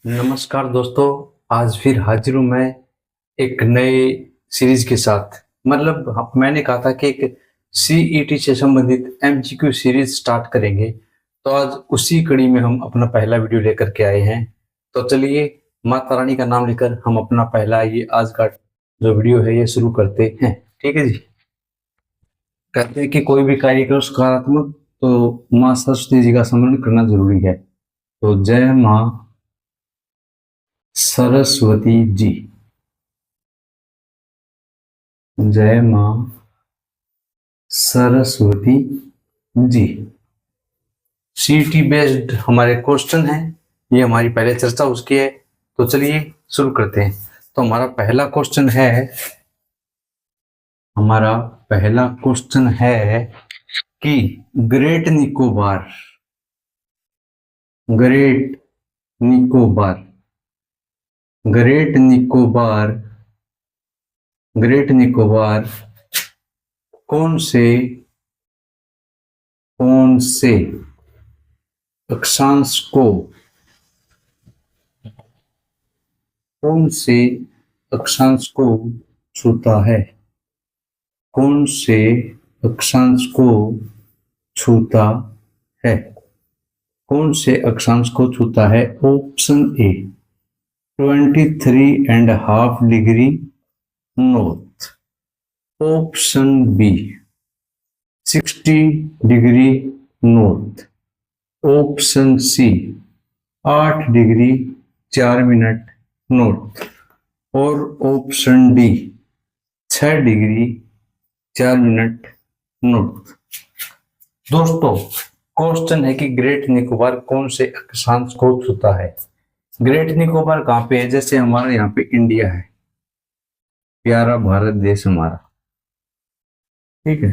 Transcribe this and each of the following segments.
नमस्कार दोस्तों। आज फिर हाजिर हूँ मैं एक नए सीरीज के साथ। मैंने कहा था कि एक सीईटी से संबंधित एमसीक्यू सीरीज स्टार्ट करेंगे, तो आज उसी कड़ी में हम अपना पहला वीडियो लेकर के आए हैं। तो चलिए, माता रानी का नाम लेकर हम अपना पहला ये आज का जो वीडियो है ये शुरू करते हैं। ठीक है जी। कहते हैं कि कोई भी कार्य करो सकारात्मक, तो माँ सरस्वती जी का स्मरण करना जरूरी है। तो जय माँ सरस्वती जी, जय माँ सरस्वती जी। सीटी बेस्ड हमारे क्वेश्चन हैं, ये हमारी पहले चर्चा उसकी है। तो चलिए शुरू करते हैं। तो हमारा पहला क्वेश्चन है कि great Nicobar, great Nicobar, great Nicobar, great Nicobar कौन से अक्षांश को, कौन से अक्षांश को छूता है, कौन से अक्षांश को छूता है, कौन से अक्षांश को छूता है? Option A 23.5 degree north, option B 60 degree north, option C 8 degree 4 minute north, और option D 6 degree 4 minute north. दोस्तों, क्वेश्चन है कि ग्रेट निकोबार कौन से अक्षांश को छूता है। ग्रेट निकोबार कहाँ पे है? जैसे हमारा यहाँ पे इंडिया है, प्यारा भारत देश हमारा, ठीक है।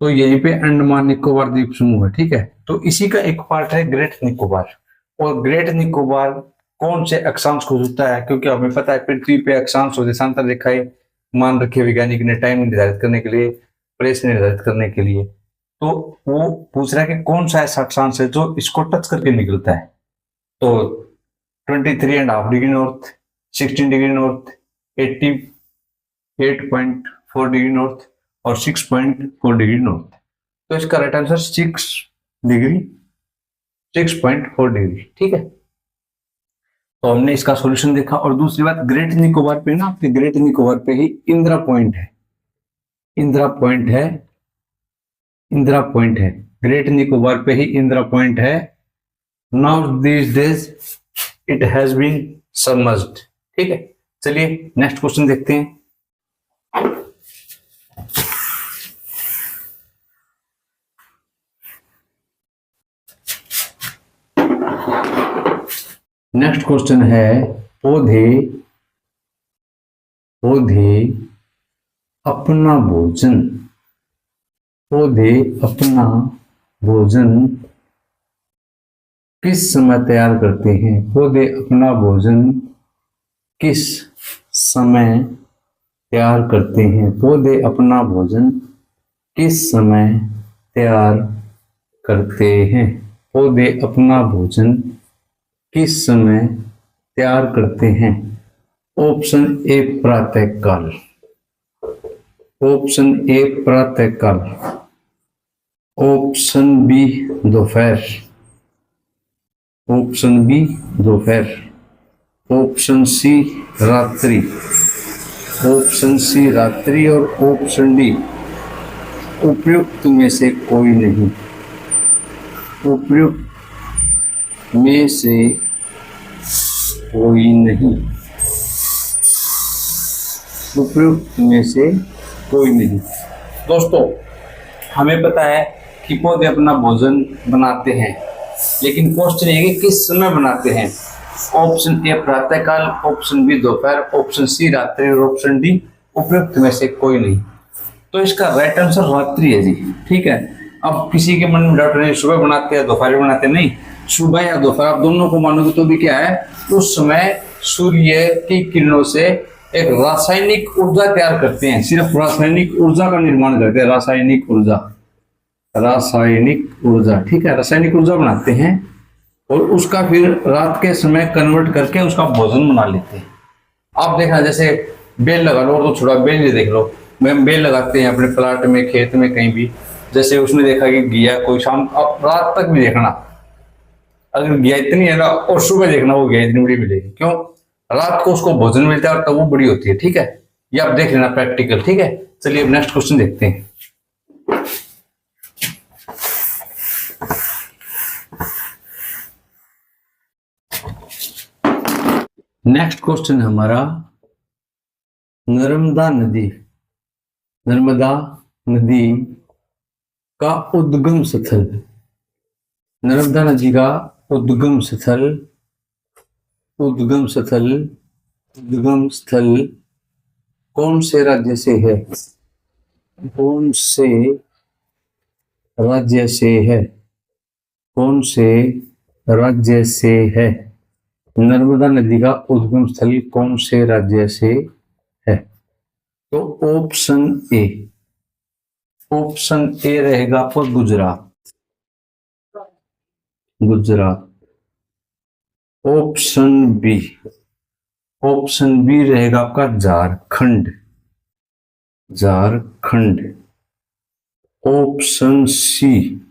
तो यहीं पे अंडमान निकोबार द्वीप समूह है, ठीक है। तो इसी का एक पार्ट है ग्रेट निकोबार। और ग्रेट निकोबार कौन से अक्षांश को छूता है? क्योंकि हमें पता है पृथ्वी पे अक्षांश और देशांतर रेखाएं मान रखे वैज्ञानिक ने टाइम निर्धारित करने के लिए, प्लेस निर्धारित करने के लिए। तो वो पूछ रहा है कि कौन सा ऐसा अक्षांश है जो इसको टच करके निकलता है। तो 23.5 degree north, 16 degree north, 88.4 degree north और 6.4 डिग्री नॉर्थ। तो इसका राइट आंसर 6.4 डिग्री, ठीक है। तो हमने इसका सॉल्यूशन देखा। और दूसरी बात, ग्रेट निकोबार पे ना, ग्रेट निकोबार पे ही इंदिरा पॉइंट है, इंदिरा पॉइंट है, इंदिरा पॉइंट है। ग्रेट निकोबार पे ही इंदिरा पॉइंट है। Now this days it has been submerged, ठीक है। चलिए नेक्स्ट क्वेश्चन देखते हैं। नेक्स्ट क्वेश्चन है, पौधे अपना भोजन, पौधे अपना भोजन किस समय तैयार करते हैं? पौधे अपना भोजन किस समय तैयार करते हैं? पौधे अपना भोजन किस समय तैयार करते हैं? पौधे अपना भोजन किस समय तैयार करते हैं? ऑप्शन ए प्रातःकाल, ऑप्शन ए प्रातःकाल, ऑप्शन बी दोपहर, ऑप्शन बी दोपहर, ऑप्शन सी रात्रि, ऑप्शन सी रात्रि, और ऑप्शन डी उपयुक्त में से कोई नहीं, उपयुक्त में से कोई नहीं, उपयुक्त में से कोई नहीं। दोस्तों, हमें पता है कि पौधे अपना भोजन बनाते हैं, लेकिन क्वेश्चन ये कि किस समय बनाते हैं। ऑप्शन ए प्रातःकाल, ऑप्शन बी दोपहर, ऑप्शन सी रात्रि, और ऑप्शन डी उपयुक्त में से कोई नहीं। तो इसका राइट आंसर रात्रि है जी, ठीक है। अब किसी के मन में डाउट नहीं, सुबह बनाते हैं दोपहर बनाते नहीं, सुबह या दोपहर आप दोनों को मानोगे तो भी क्या है, उस समय सूर्य की किरणों से एक रासायनिक ऊर्जा तैयार करते हैं, सिर्फ रासायनिक ऊर्जा का निर्माण करते हैं, रासायनिक ऊर्जा, रासायनिक ऊर्जा, ठीक है, रासायनिक ऊर्जा बनाते हैं। और उसका फिर रात के समय कन्वर्ट करके उसका भोजन बना लेते हैं। आप देखना, जैसे बेल लगा लो, और तो छोड़ा, बेल ये देख लो, मैम बेल लगाते हैं अपने प्लाट में, खेत में, कहीं भी। जैसे उसने देखा कि गया कोई शाम, अब रात तक भी देखना, अगर गया इतनी है ना, और सुबह देखना वो गया इतनी बड़ी मिलेगी, क्यों? रात को उसको भोजन मिलता है और तब वो बड़ी होती है, ठीक है? ये आप देख लेना प्रैक्टिकल, ठीक है? चलिए अब नेक्स्ट क्वेश्चन देखते हैं। नेक्स्ट क्वेश्चन हमारा, नर्मदा नदी, नर्मदा नदी का उद्गम स्थल, नर्मदा नदी का उद्गम स्थल, उद्गम स्थल, उद्गम स्थल कौन से राज्य से है? कौन से राज्य से है? कौन से राज्य से है? नर्मदा नदी का उद्गम स्थल कौन से राज्य से है? तो ऑप्शन ए, ऑप्शन ए रहेगा आपका Gujarat, Gujarat. Option B, option B रहेगा आपका झारखंड, झारखंड। ऑप्शन सी,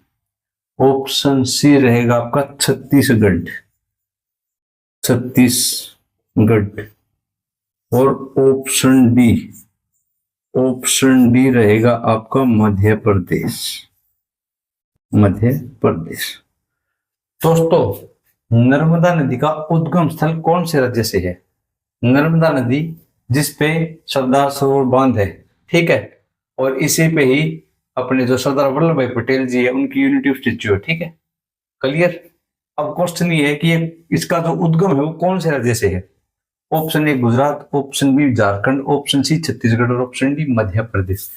ऑप्शन सी रहेगा आपका छत्तीसगढ़, छत्तीसगढ़। और ऑप्शन डी, ऑप्शन डी रहेगा आपका मध्य प्रदेश, मध्य प्रदेश। दोस्तों, नर्मदा नदी का उद्गम स्थल कौन से राज्य से है? नर्मदा नदी जिसपे सरदार सरोवर बांध है, ठीक है, और इसी पे ही अपने जो सरदार वल्लभ भाई पटेल जी है उनकी यूनिटी स्टेच्यू है, ठीक है? क्लियर? अब क्वेश्चन ये है कि इसका जो उद्गम है वो कौन से राज्य से है? Option a Gujarat, option b Jharkhand, option c Chhattisgarh और ऑप्शन डी मध्य प्रदेश।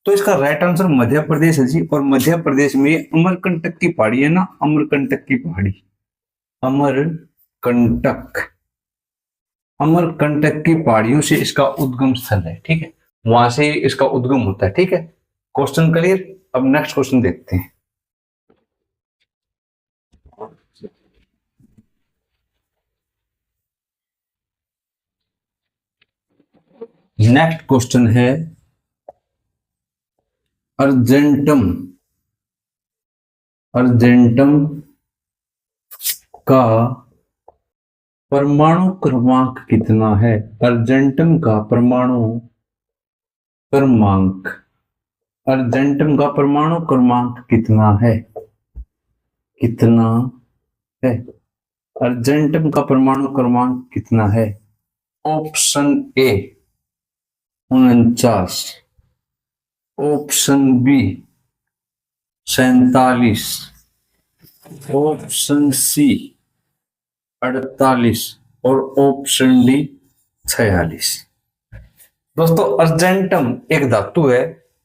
तो इसका राइट आंसर मध्य प्रदेश है जी। और मध्य प्रदेश में अमरकंटक की पहाड़ी है ना, अमरकंटक की पहाड़ी, अमरकंटक, अमरकंटक की पहाड़ियों से इसका उद्गम स्थल है, ठीक है? वहां से इसका उद्गम होता है, ठीक है? Question clear? अब नेक्स्ट क्वेश्चन देखते हैं। नेक्स्ट क्वेश्चन है अर्जेंटम, अर्जेंटम का परमाणु क्रमांक कितना है? अर्जेंटम का परमाणु क्रमांक, अर्जेंटम का परमाणु क्रमांक कितना है? कितना है? अर्जेंटम का परमाणु क्रमांक कितना है? Option a 49, option b 47, option c 48 और ऑप्शन डी 46। दोस्तों, अर्जेंटम एक धातु है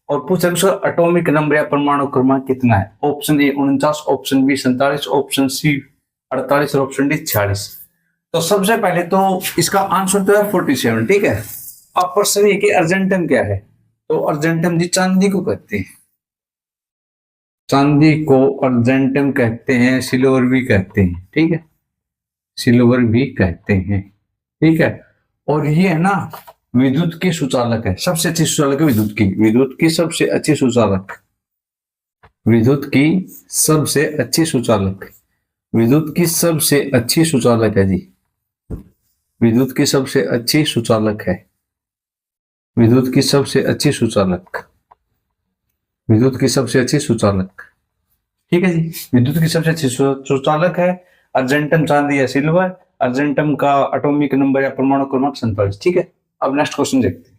और पूछा उसका एटॉमिक नंबर या परमाणु क्रमांक कितना है? Option a 49, option b 47, option c 48 और ऑप्शन डी 46। तो सबसे पहले तो इसका आंसर तो है 47, ठीक है? अब प्रश्न ये कि अर्जेंटम क्या है? तो अर्जेंटम जी चांदी को कहते हैं, चांदी को अर्जेंटम कहते हैं, सिल्वर भी कहते हैं, ठीक है? सिल्वर भी कहते हैं, ठीक है? और ये है ना विद्युत की सुचालक है, सबसे अच्छी सुचालक है विद्युत की, विद्युत की सबसे अच्छी सुचालक, विद्युत की सबसे अच्छी सुचालक, विद्युत की सबसे अच्छी सुचालक है जी, विद्युत की सबसे अच्छी सुचालक है, विद्युत की सबसे अच्छी सुचालक, विद्युत की सबसे अच्छी सुचालक, ठीक है जी? विद्युत की सबसे अच्छी सुचालक है अर्जेंटम, चांदी या सिल्वर। अर्जेंटम का एटॉमिक नंबर या परमाणु क्रमांक 47, ठीक है? अब नेक्स्ट क्वेश्चन देखते हैं।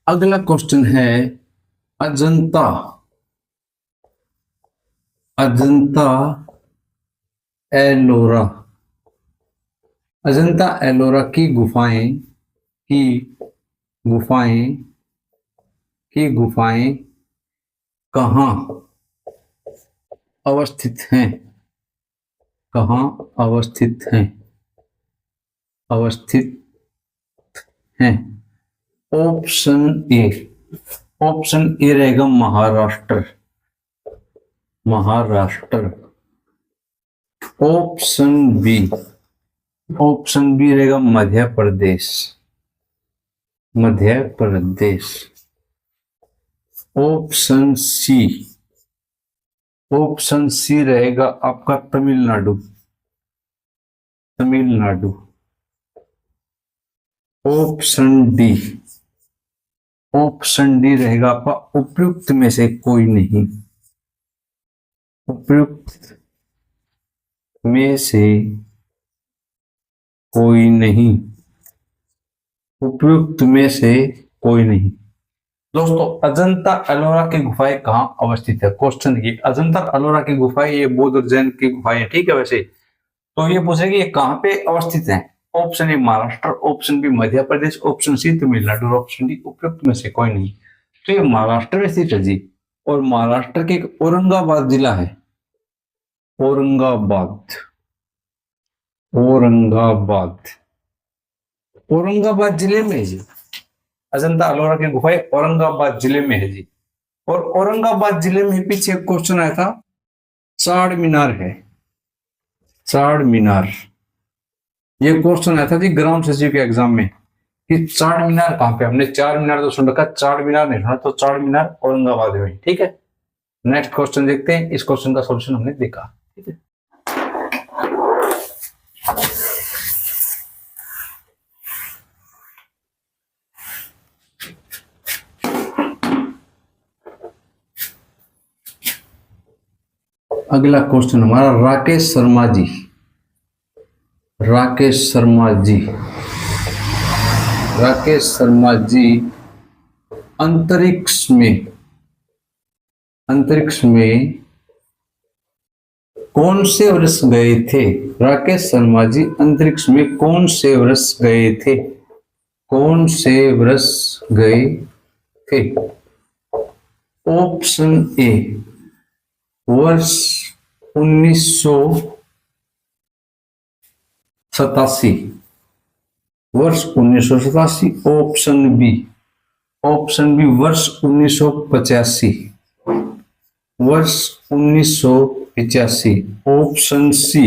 अगला क्वेश्चन है अजंता, अजंता एलोरा, अजंता एलोरा की गुफाएं, की गुफाएं, की गुफाएं कहाँ अवस्थित हैं? कहाँ अवस्थित हैं? अवस्थित हैं। ऑप्शन ए रहेगा महाराष्ट्र, महाराष्ट्र। ऑप्शन बी रहेगा मध्य प्रदेश, मध्य प्रदेश। ऑप्शन सी रहेगा आपका तमिलनाडु, तमिलनाडु। ऑप्शन डी रहेगा आपका उपयुक्त में से कोई नहीं, उपयुक्त में से कोई नहीं, उपयुक्त में से कोई नहीं। दोस्तों, अजंता एलोरा की गुफाएं कहाँ अवस्थित है? क्वेश्चन ये, अजंता एलोरा की गुफाएं ये बौद्ध और जैन की गुफाएं है, ठीक है। वैसे तो ये पूछेगी ये कहाँ पे अवस्थित है। Option a Maharashtra, option b Madhya Pradesh, option c Tamil Nadu, option d उपयुक्त में से कोई नहीं। तो ये महाराष्ट्र में स्थित है जी, और महाराष्ट्र के एक औरंगाबाद जिला है, औरंगाबाद, औरंगाबाद, औरंगाबाद जिले में है जी। अजंता एलोरा की गुफाएं औरंगाबाद जिले में है जी। और औरंगाबाद जिले में पीछे एक क्वेश्चन आया था, चार मीनार है, चार मीनार। ये क्वेश्चन आया था जी ग्राम सचिव के एग्जाम में कि चार मीनार कहां पे। हमने चार मीनार तो सुन रखा, चार मीनार नहीं सुना, तो चार मीनार औरंगाबाद में, ठीक है। नेक्स्ट क्वेश्चन देखते हैं, इस क्वेश्चन का सॉल्यूशन हमने देखा, ठीक है। अगला क्वेश्चन हमारा राकेश शर्मा जी, राकेश शर्मा जी, राकेश शर्मा जी अंतरिक्ष में कौन से वर्ष गए थे? राकेश शर्मा जी अंतरिक्ष में कौन से वर्ष गए थे? कौन से वर्ष गए थे? ऑप्शन ए वर्ष 1987, वर्ष 1987। ऑप्शन बी वर्ष 1985, वर्ष 1985। ऑप्शन सी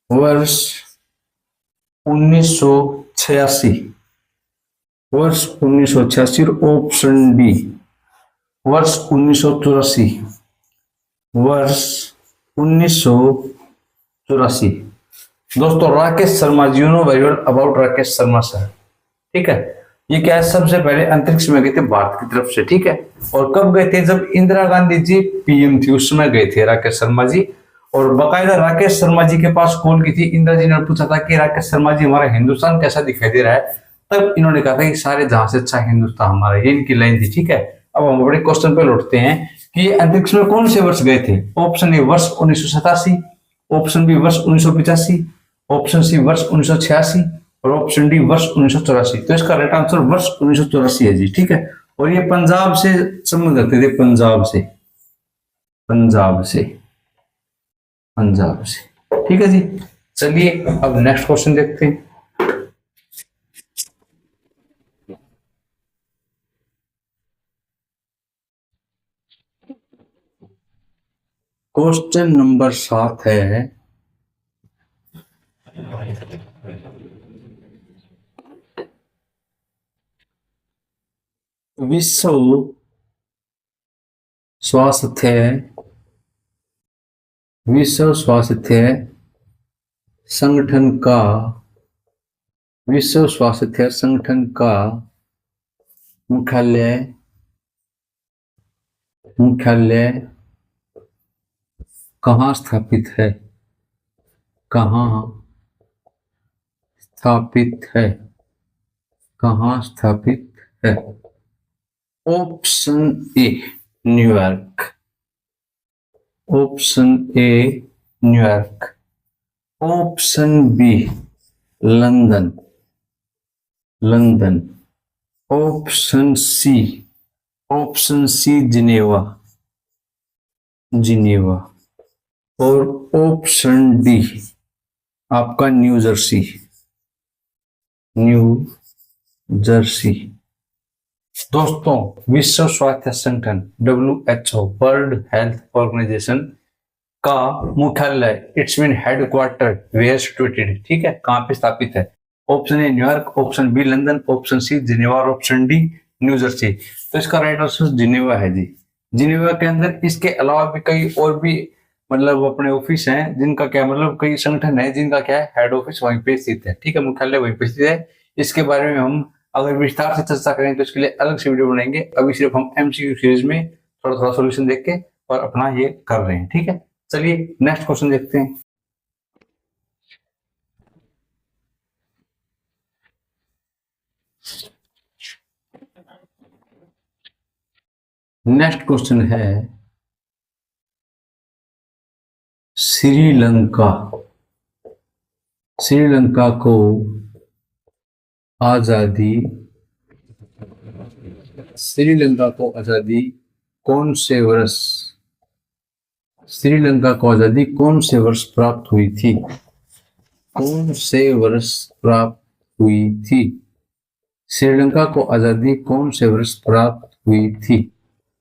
वर्ष 1986, वर्ष 1986। ऑप्शन डी वर्ष 1984, वर्ष 1984। दोस्तों, Rakesh Sharma ji, you know very well about Rakesh Sharma sir, ठीक है। ये क्या है, सबसे पहले अंतरिक्ष में गए थे भारत की तरफ से, ठीक है। और कब गए थे? जब इंदिरा गांधी जी पीएम थी, उस समय गए थे राकेश शर्मा जी। और बकायदा राकेश शर्मा जी के पास कॉल की थी, इंदिरा जी ने पूछा था कि राकेश शर्मा जी हमारा हिंदुस्तान कैसा दिखाई दे रहा है, तब इन्होंने कहा था कि सारे जहां से अच्छा हिंदुस्तान हमारा, ये इनकी लाइन थी, ठीक है। अब हम बड़े क्वेश्चन पे लौटते हैं कि अंतरिक्ष में कौन से वर्ष गए थे। ऑप्शन ए वर्ष 1987, ऑप्शन बी वर्ष 1985, ऑप्शन सी वर्ष 1986 और ऑप्शन डी वर्ष 1984। तो इसका राइट आंसर वर्ष 1984 है जी, ठीक है। और ये पंजाब से संबंध रखते थे, पंजाब से, ठीक है जी। चलिए अब नेक्स्ट क्वेश्चन देखते हैं। क्वेश्चन नंबर 7 है, विश्व स्वास्थ्य संगठन का मुख्यालय कहाँ स्थापित है? Option a New York, option b London, option c Geneva और ऑप्शन डी आपका न्यू जर्सी। जर्सी। दोस्तों, विश्व स्वास्थ्य संगठन WHO, वर्ल्ड हेल्थ ऑर्गेनाइजेशन का मुख्यालय, it's mean headquarter, where situated, ठीक है, कहाँ पे स्थापित है? Option a New York, option b London, option c Geneva और ऑप्शन डी न्यू जर्सी। तो इसका राइट आंसर जिनेवा है जी। जिनेवा के अंदर इसके अलावा भी कई और भी मतलब अपने ऑफिस हैं, जिनका क्या मतलब कई संगठन है जिनका क्या है हेड ऑफिस वहीं पे स्थित है, ठीक है, मुख्यालय वहीं पे स्थित है। इसके बारे में हम अगर विस्तार से चर्चा करें तो इसके लिए अलग से वीडियो बनाएंगे। अभी सिर्फ हम MCQ सीरीज में थोड़ा थोड़ा सोल्यूशन देख के और अपना ये कर रहे हैं, ठीक है। चलिए नेक्स्ट क्वेश्चन देखते हैं। नेक्स्ट क्वेश्चन है श्रीलंका। श्रीलंका को आजादी, श्रीलंका को आजादी कौन से वर्ष, श्रीलंका को आजादी कौन से वर्ष प्राप्त हुई थी? कौन से वर्ष प्राप्त हुई थी? श्रीलंका को आजादी कौन से वर्ष प्राप्त हुई थी?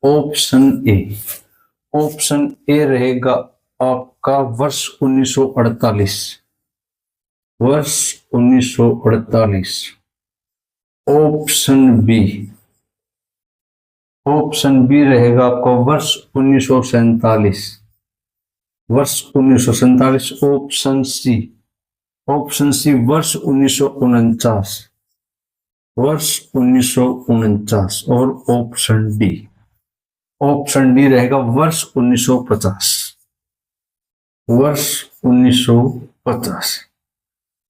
ऑप्शन ए, ऑप्शन ए रहेगा आपका वर्ष 1948, वर्ष 1948। ऑप्शन बी, ऑप्शन बी रहेगा आपका वर्ष 1947, वर्ष 1947। ऑप्शन सी, ऑप्शन सी वर्ष 1949, वर्ष 1949। और ऑप्शन डी, ऑप्शन डी रहेगा वर्ष 1950, वर्ष 1950।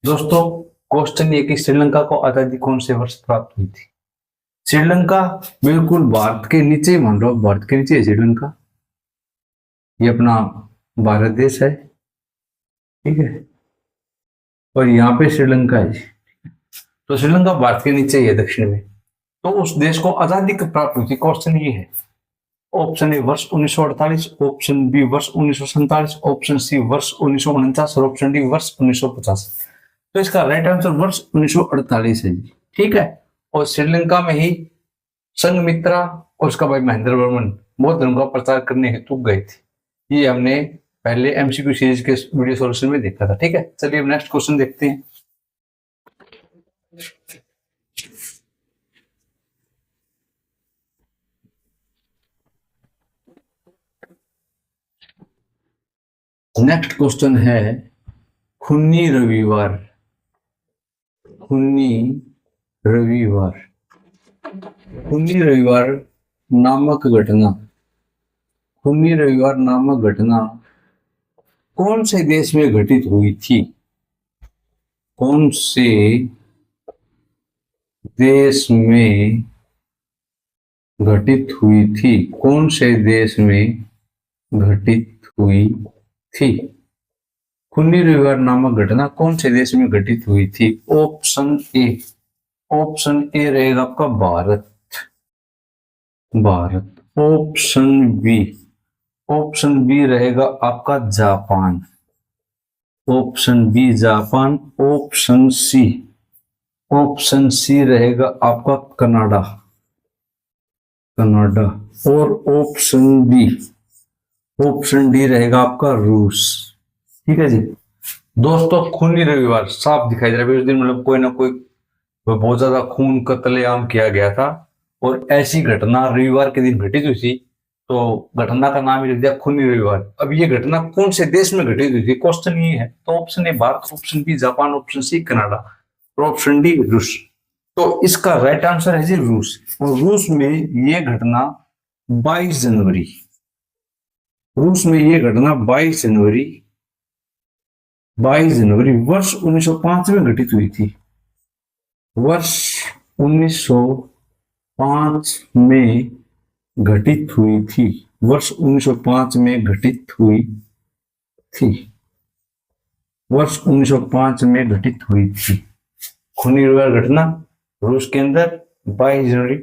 दोस्तों, क्वेश्चन ये कि श्रीलंका को आजादी कौन से वर्ष प्राप्त हुई थी? श्रीलंका बिल्कुल भारत के नीचे, मान लो भारत के नीचे है श्रीलंका, ये अपना भारत देश है, ठीक है, और यहाँ पे श्रीलंका है। तो श्रीलंका भारत के नीचे ही है, दक्षिण में। तो उस देश को आजादी कब प्राप्त हुई थी? क्वेश्चन ये है। ऑप्शन ए वर्ष 1948, ऑप्शन बी वर्ष 1947, ऑप्शन सी वर्ष 1949 और ऑप्शन डी वर्ष 1950। तो इसका राइट आंसर वर्ष 1948 है जी, ठीक है। और श्रीलंका में ही संघमित्रा और उसका भाई महेंद्र वर्मन बौद्ध धर्म का प्रचार करने हेतु गए थे। ये हमने पहले MCQ सीरीज के वीडियो सॉल्यूशन में देखा था, ठीक है। चलिए अब नेक्स्ट क्वेश्चन देखते हैं। नेक्स्ट क्वेश्चन है खूनी रविवार। खूनी रविवार, खूनी रविवार नामक घटना, खूनी रविवार नामक घटना कौन से देश में घटित हुई थी? कौन से देश में घटित हुई थी? कौन से देश में घटित हुई थी? खूनी रविवार नामक घटना कौन से देश में घटित हुई थी? ऑप्शन ए, ऑप्शन ए रहेगा आपका Bharat, Bharat. Option B, option B रहेगा आपका Japan, option B Japan. Option सी, ऑप्शन सी रहेगा आपका कनाडा, कनाडा। और ऑप्शन डी, ऑप्शन डी रहेगा आपका रूस, ठीक है जी। दोस्तों, खूनी रविवार साफ दिखाई दे रहा है उस दिन मतलब कोई ना कोई बहुत ज्यादा खून कत्लेआम किया गया था, और ऐसी घटना रविवार के दिन घटित हुई थी, तो घटना का नाम ही रख दिया खूनी रविवार। अब ये घटना कौन से देश में घटित हुई थी? क्वेश्चन ये है। तो option a Bharat, option B Japan, option c Canada और ऑप्शन डी रूस। तो इसका राइट आंसर है जी रूस। और रूस में ये घटना 22 जनवरी, रूस में ये घटना 22 जनवरी, 22 जनवरी वर्ष 1905 में घटित हुई थी, वर्ष 1905 में घटित हुई थी, वर्ष 1905 में घटित हुई थी, वर्ष 1905 में घटित हुई थी। खूनी रविवार घटना रूस के अंदर 22 जनवरी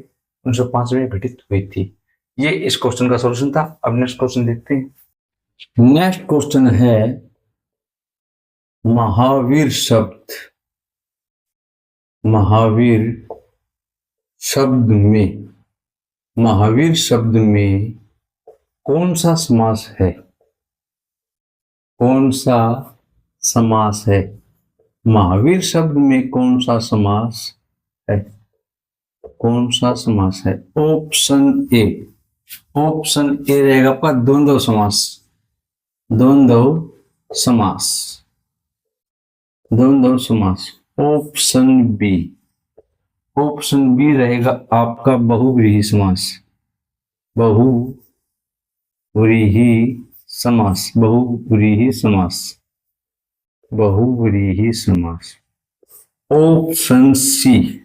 1905 में घटित हुई थी। ये इस क्वेश्चन का सॉल्यूशन था। अब नेक्स्ट क्वेश्चन देखते हैं। नेक्स्ट क्वेश्चन है महावीर शब्द, महावीर शब्द में, महावीर शब्द में कौन सा समास है? कौन सा समास है? महावीर शब्द में कौन सा समास है? कौन सा समास है? Option A. ऑप्शन ए रहेगा आपका द्वंद्व समास। द्वंद्व समास। द्वंद्व समास। Option B. ऑप्शन बी रहेगा आपका बहुव्रीहि समास। बहुव्रीहि समास। बहुव्रीहि समास। बहुव्रीहि समास। Option C.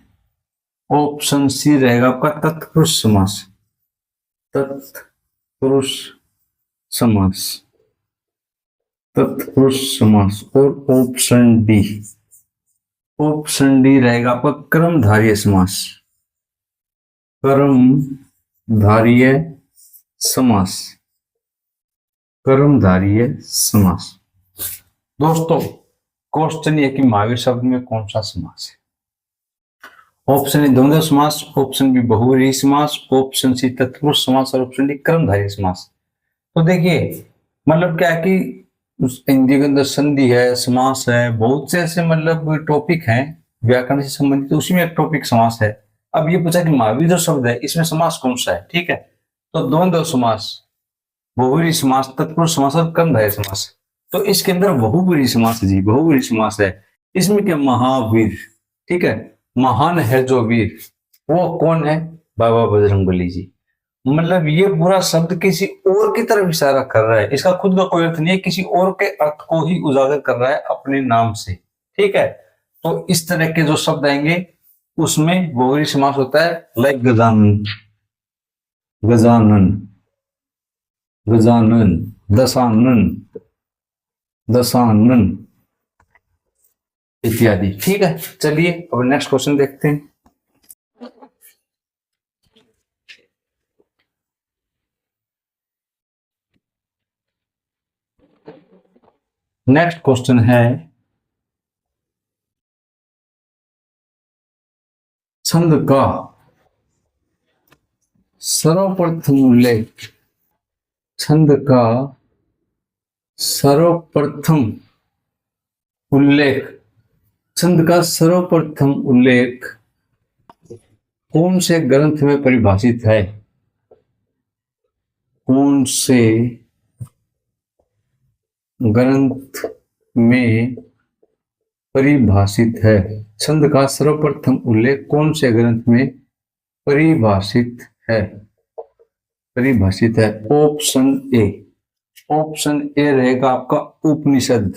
ऑप्शन सी रहेगा आपका तत्पुरुष समास। तत्पुरुष समास। तत्पुरुष समास। और ऑप्शन डी। ऑप्शन डी रहेगा आपका कर्मधारय समास। कर्मधारय समास। कर्मधारय समास। दोस्तों, क्वेश्चन ये कि महावीर शब्द में कौन सा समास है? ऑप्शन ए द्वंद्व समास, ऑप्शन बी बहुव्रीहि समास, ऑप्शन सी तत्पुरुष समास और ऑप्शन डी कर्मधारय समास। तो देखिए, मतलब क्या है कि उस हिंदी के अंदर संधि है, समास है, बहुत से ऐसे मतलब टॉपिक हैं व्याकरण से संबंधित, तो उसी में एक टॉपिक समास है। अब ये पूछा कि महावीर जो शब्द है इसमें समास कौन सा है? ठीक है, तो द्वंद्व समास, बहुव्रीहि समास, तत्पुरुष समास और कर्मधारय समास। तो इसके अंदर बहुव्रीहि समास है जी, बहुव्रीहि समास है। इसमें क्या महावीर, ठीक है, महान है जो वीर, वो कौन है? बाबा बजरंगबली जी। मतलब ये पूरा शब्द किसी और की तरफ इशारा कर रहा है, इसका खुद का कोई अर्थ नहीं है, किसी और के अर्थ को ही उजागर कर रहा है अपने नाम से। ठीक है, तो इस तरह के जो शब्द आएंगे उसमें बहुव्रीहि समास होता है, लाइक गजानन, गजानन, गजानन, दशानन, दशानन इत्यादि। ठीक है, चलिए अब नेक्स्ट क्वेश्चन देखते हैं। नेक्स्ट क्वेश्चन है, छंद का सर्वप्रथम उल्लेख, छंद का सर्वप्रथम उल्लेख, छंद का सर्वप्रथम उल्लेख कौन से ग्रंथ में परिभाषित है? कौन से ग्रंथ में परिभाषित है? छंद का सर्वप्रथम उल्लेख कौन से ग्रंथ में परिभाषित है? परिभाषित है। Option A. ऑप्शन ए रहेगा आपका उपनिषद।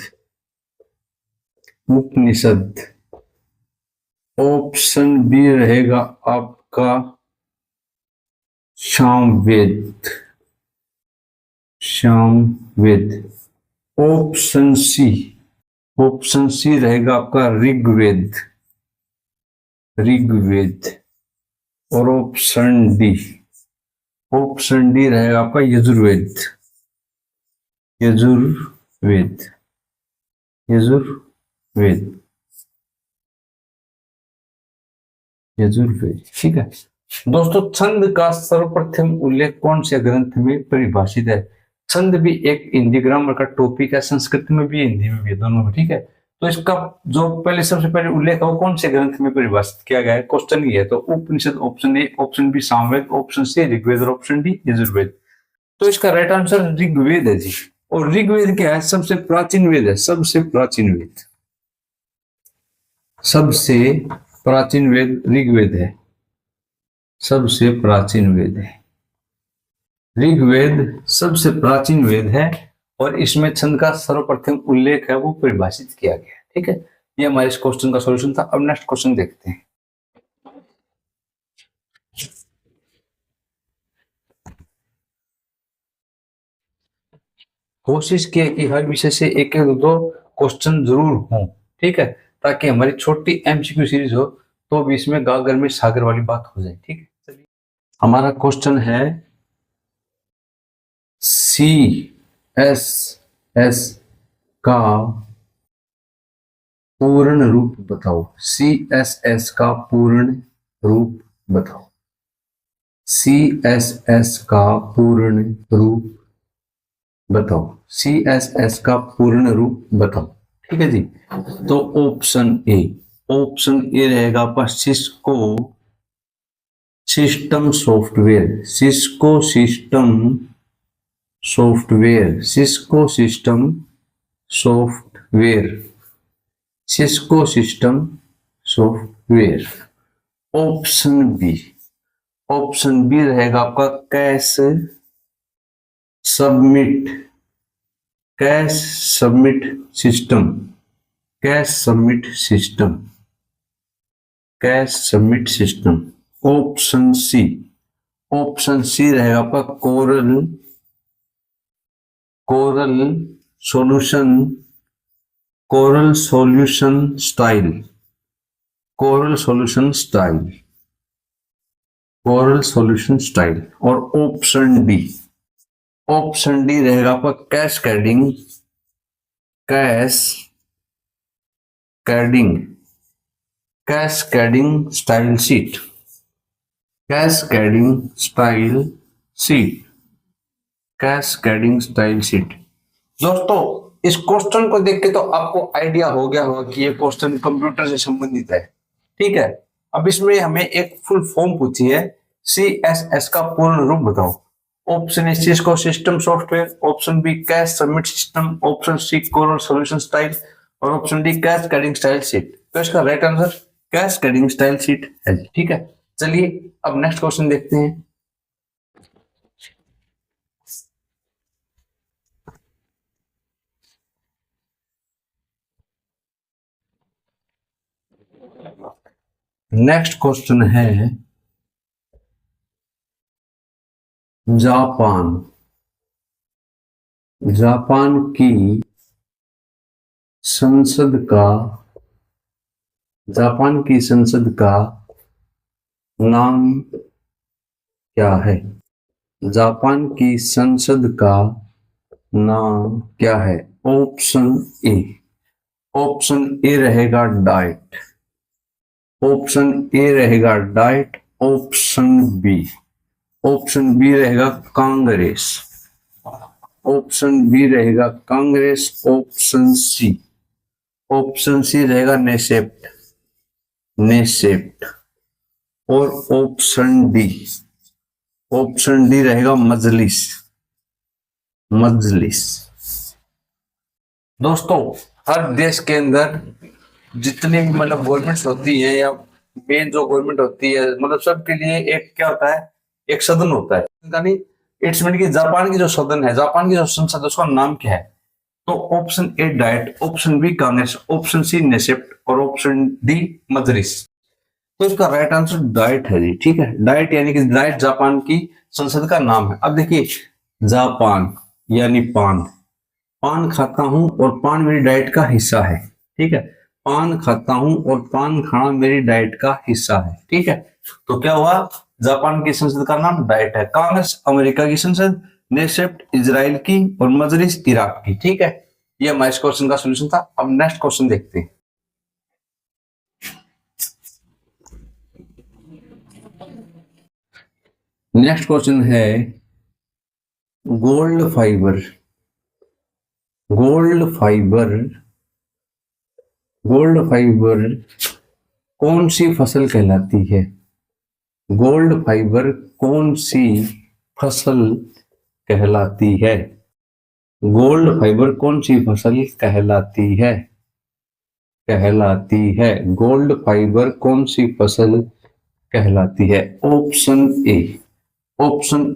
उपनिषद। ऑप्शन बी रहेगा आपका सामवेद। सामवेद। ऑप्शन सी। ऑप्शन सी रहेगा आपका ऋग्वेद। ऋग्वेद। और ऑप्शन डी। ऑप्शन डी रहेगा आपका यजुर्वेद। यजुर्वेद। यजुर्वेद। यजुर्वेद। ठीक है दोस्तों, छंद का सर्वप्रथम उल्लेख कौन से ग्रंथ में परिभाषित है? छंद भी एक हिंदी ग्रामर का टॉपिक है, संस्कृत में भी हिंदी में भी, दोनों में। ठीक है, तो इसका जो पहले सबसे पहले उल्लेख है वो कौन से ग्रंथ में परिभाषित किया गया है, क्वेश्चन ये है। तो Upanishad option A, option B Samaveda, option C Rigveda और ऑप्शन डी यजुर्वेद। तो इसका राइट आंसर ऋग्वेद है जी। और ऋग्वेद क्या है? सबसे प्राचीन वेद है, सबसे प्राचीन वेद। सबसे प्राचीन वेद ऋग्वेद है। सबसे प्राचीन वेद है ऋग्वेद। सबसे प्राचीन वेद है और इसमें छंद का सर्वप्रथम उल्लेख है वो परिभाषित किया गया है। ठीक है, ये हमारे इस क्वेश्चन का सॉल्यूशन था। अब नेक्स्ट क्वेश्चन देखते हैं। कोशिश किए कि हर विषय से एक एक दो क्वेश्चन जरूर हों, ठीक है, ताकि हमारी छोटी एमसीक्यू सीरीज हो तो भी इसमें गागर में सागर वाली बात हो जाए। ठीक है, चलिए हमारा क्वेश्चन है CSS का पूर्ण रूप बताओ। CSS का पूर्ण रूप बताओ। CSS का पूर्ण रूप बताओ। CSS का पूर्ण रूप बताओ। ठीक है जी। तो ऑप्शन ए रहेगा आपका Cisco system software. Cisco system software. Option B रहेगा आपका submit cash submit system cash submit system. Option सी रहेगा आपका कोरल सॉल्यूशन स्टाइल और ऑप्शन डी रहेगा आपका कैश कैस्केडिंग स्टाइल शीट दोस्तों इस क्वेश्चन को देख के तो आपको आइडिया हो गया होगा कि ये क्वेश्चन कंप्यूटर से संबंधित है। ठीक है, अब इसमें हमें एक फुल फॉर्म पूछी है। CSS का पूर्ण रूप बताओ। Option A Cisco system software, option B cash submit system, option C coral solution style और option D cascading style sheet. तो इसका right answer cascading style sheet है। ठीक है, चलिए अब नेक्स्ट क्वेश्चन देखते हैं। नेक्स्ट क्वेश्चन है जापान की संसद का नाम क्या है? जापान की संसद का नाम क्या है? ऑप्शन ए रहेगा डाइट। ऑप्शन बी रहेगा कांग्रेस। ऑप्शन सी रहेगा नेसेप्ट और ऑप्शन डी रहेगा मजलिस। दोस्तों हर देश के अंदर जितनी भी मतलब गवर्नमेंट्स होती है या मेन जो गवर्नमेंट होती है, मतलब सबके लिए एक क्या होता है, एक सदन होता है। यानी इट्स मीन कि जापान की जो सदन है, जापान की जो संसद है, उसका नाम क्या है? तो option A diet, option B Congress, option C Knesset और ऑप्शन डी मजलिस। तो इसका राइट आंसर डाइट है जी। ठीक है, डाइट यानी कि डाइट जापान की संसद का नाम है। अब देखिए जापान यानी पान खाता हूं और पान मेरी डाइट का हिस्सा है। ठीक है, पान खाता हूं और पान खाना मेरी डाइट का हिस्सा है। ठीक है, तो क्या हुआ? जापान की संसद का नाम डाइट है, कांग्रेस अमेरिका की संसद, नेसेप्ट इजराइल की और मजलिस इराक की। ठीक है, ये हमारे इस क्वेश्चन का सोल्यूशन था। अब नेक्स्ट क्वेश्चन देखते हैं। नेक्स्ट क्वेश्चन है गोल्ड फाइबर कौन सी फसल कहलाती है? गोल्ड फाइबर कौन सी फसल कहलाती है? गोल्ड फाइबर कौन सी फसल कहलाती है? गोल्ड फाइबर कौन सी फसल कहलाती है? ऑप्शन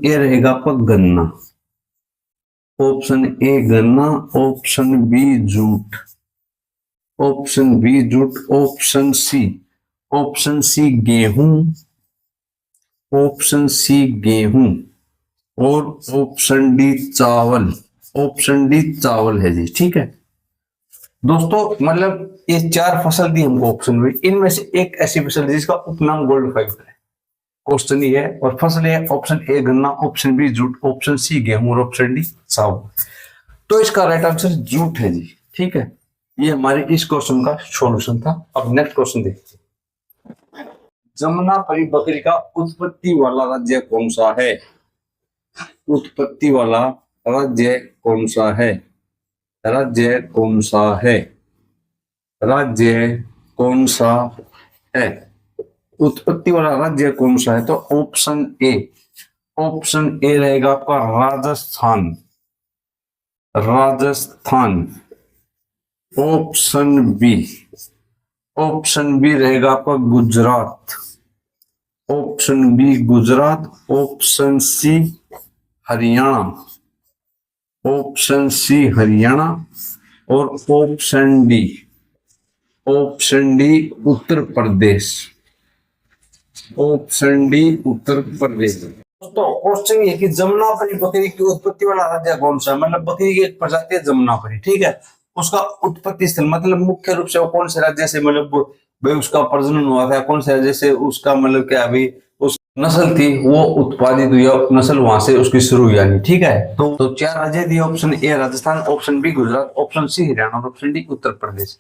ए रहेगा आपका गन्ना। ऑप्शन ए गन्ना, option b jute, option c गेहूं, और ऑप्शन डी चावल है जी। ठीक है दोस्तों, मतलब ये चार फसल दी हमको ऑप्शन में, इनमें से एक ऐसी फसल है जिसका उपनाम गोल्ड फाइबर है। क्वेश्चन ये है और फसल है ऑप्शन ए गन्ना, option b jute, option c गेहूं और ऑप्शन डी चावल। तो इसका राइट आंसर जूट है जी। ठीक है, ये हमारे इस क्वेश्चन का सॉल्यूशन था। अब नेक्स्ट क्वेश्चन देखते हैं। जमुनापरी बकरी का उत्पत्ति वाला राज्य कौन सा है? उत्पत्ति वाला राज्य कौन सा है? राज्य कौन सा है? राज्य कौन सा है? उत्पत्ति वाला राज्य कौन सा है? तो ऑप्शन ए रहेगा आपका राजस्थान। राजस्थान। ऑप्शन बी रहेगा आपका Gujarat. Option b Gujarat. Option c Haryana. Option c Haryana. और option d Uttar Pradesh. Option d Uttar Pradesh. दोस्तों क्वेश्चन ये कि जमुनापरी बकरी की उत्पत्ति वाला राज्य कौन सा है? मतलब बकरी की एक प्रजाति है जमुनापरी, ठीक है, उसका उत्पत्ति स्थल मतलब मुख्य रूप से वो कौन से राज्य से मतलब भाई उसका प्रजनन हुआ था, कौन से राज्य से उसका मतलब क्या अभी उस नस्ल थी वो उत्पादित हुई, नस्ल वहां से उसकी शुरू हुई यानी, ठीक है। तो चार राज्य दिए, option a Rajasthan, option b Gujarat, option c Haryana और ऑप्शन डी उत्तर प्रदेश।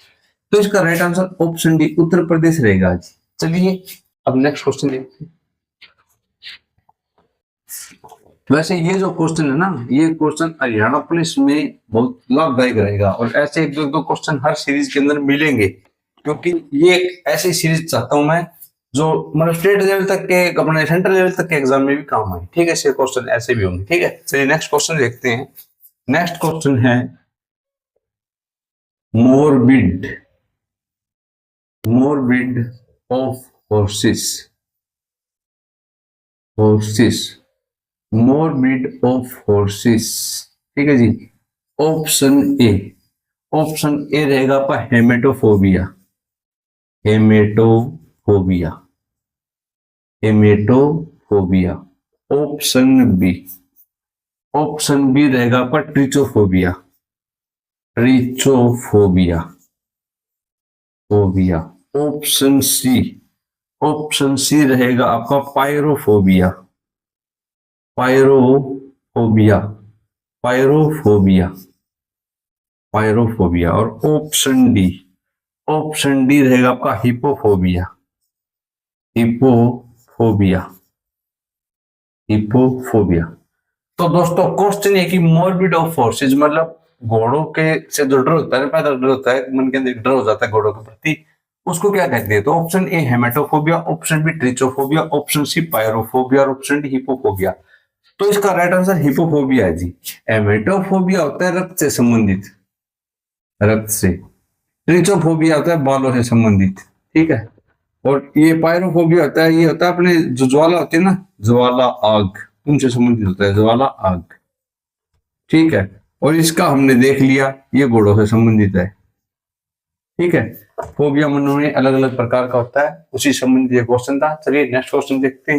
तो इसका right answer option d Uttar Pradesh रहेगा। चलिए अब नेक्स्ट क्वेश्चन देखते हैं। वैसे ये जो क्वेश्चन है ना, ये क्वेश्चन हरियाणा पुलिस में बहुत लाभदायक रहेगा और ऐसे एक दो क्वेश्चन हर सीरीज के अंदर मिलेंगे, क्योंकि ये एक ऐसी सीरीज चाहता हूं मैं जो मतलब स्टेट लेवल तक के अपने सेंट्रल लेवल तक के एग्जाम में भी काम आए, ठीक है। ऐसे क्वेश्चन ऐसे भी होंगे, ठीक है। चलिए नेक्स्ट क्वेश्चन देखते हैं। नेक्स्ट क्वेश्चन है मोरबिड ऑफ हॉर्सेस। मोरबिड ऑफ हॉर्सेस, ठीक है जी। ऑप्शन ए रहेगा आपका हेमेटोफोबिया। ऑप्शन बी रहेगा आपका ट्रिचोफोबिया। ऑप्शन सी रहेगा आपका पायरोफोबिया। और ऑप्शन डी रहेगा आपका हिपोफोबिया। तो दोस्तों क्वेश्चन है कि मोरबिड ऑफ फोर्सेज मतलब घोड़ों के से जो डर होता है, पैदा डर होता है, मन के अंदर डर हो जाता है घोड़ों के प्रति, उसको क्या कहते हैं? तो option A hematophobia, option B trichophobia, option C pyrophobia और ऑप्शन डी हिपोफोबिया। तो इसका राइट आंसर हिपोफोबिया है जी। हेमेटोफोबिया होता है रक्त से संबंधित, ट्रिचोफोबिया होता है बालों से संबंधित, ठीक है। और ये पायरोफोबिया होता है, ये होता है अपने जो ज्वाला होती है ना, ज्वाला आग, उनसे संबंधित होता है, ज्वाला आग, ठीक है। और इसका हमने देख लिया ये घोड़ों से संबंधित है, ठीक है। फोबिया मनो में अलग अलग प्रकार का होता है, उसी संबंधित क्वेश्चन था। चलिए नेक्स्ट क्वेश्चन देखते हैं।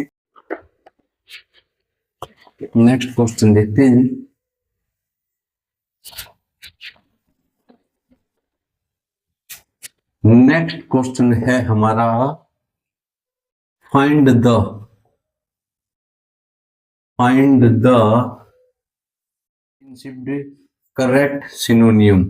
नेक्स्ट क्वेश्चन है हमारा find the correct सिनोनियम।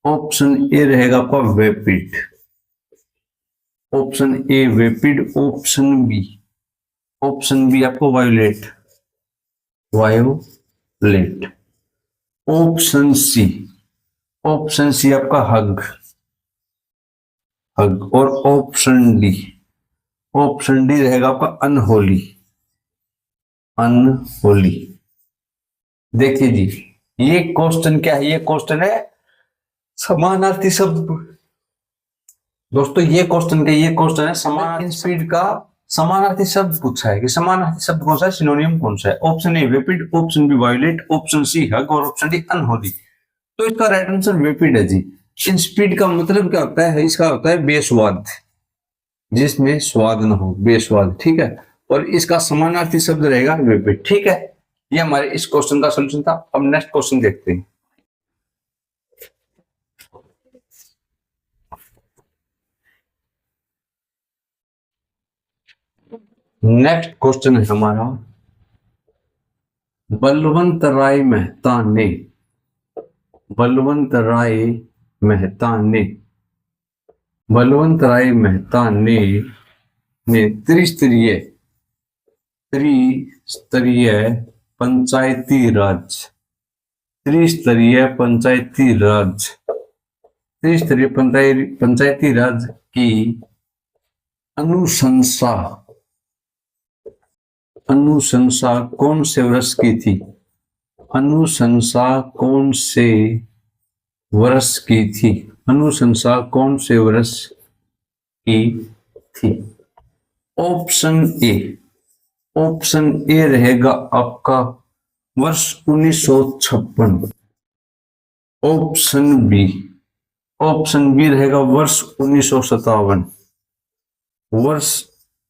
Option A रहेगा आपका वेपिड। ऑप्शन बी आपको वायोलेट। ऑप्शन सी आपका हग। और ऑप्शन डी रहेगा आपका अनहोली। देखिए जी, ये क्वेश्चन क्या है? ये क्वेश्चन है समानार्थी शब्द। दोस्तों ये क्वेश्चन है समानार्थी स्पीड का समानार्थी शब्द पूछा है कि समानार्थी शब्द कौन सा है, सिनोनियम कौन सा है। Option A vapid, option B violet, option C hug और ऑप्शन डी अनहोली। तो इसका राइट आंसर वेपिड है जी। इन स्पीड का मतलब क्या होता है? इसका होता है बेस्वाद, जिसमें स्वाद न हो, बेस्वाद, ठीक है। और इसका समानार्थी शब्द रहेगा वेपिड, ठीक है। ये हमारे इस क्वेश्चन का सॉल्यूशन था। अब नेक्स्ट क्वेश्चन देखते हैं। नेक्स्ट क्वेश्चन है हमारा बलवंत राय मेहता ने, बलवंत राय मेहता ने, बलवंत राय मेहता ने त्रिस्तरीय, त्रिस्तरीय पंचायती राज, त्रिस्तरीय पंचायती राज, त्रिस्तरीय पंचायती राज की अनुशंसा, अनुशंसा कौन से वर्ष की थी? अनुशंसा कौन से वर्ष की थी? अनुशंसा कौन से वर्ष की थी? ऑप्शन ए, ऑप्शन ए रहेगा आपका वर्ष 1956। ऑप्शन बी, ऑप्शन बी रहेगा वर्ष 1957, वर्ष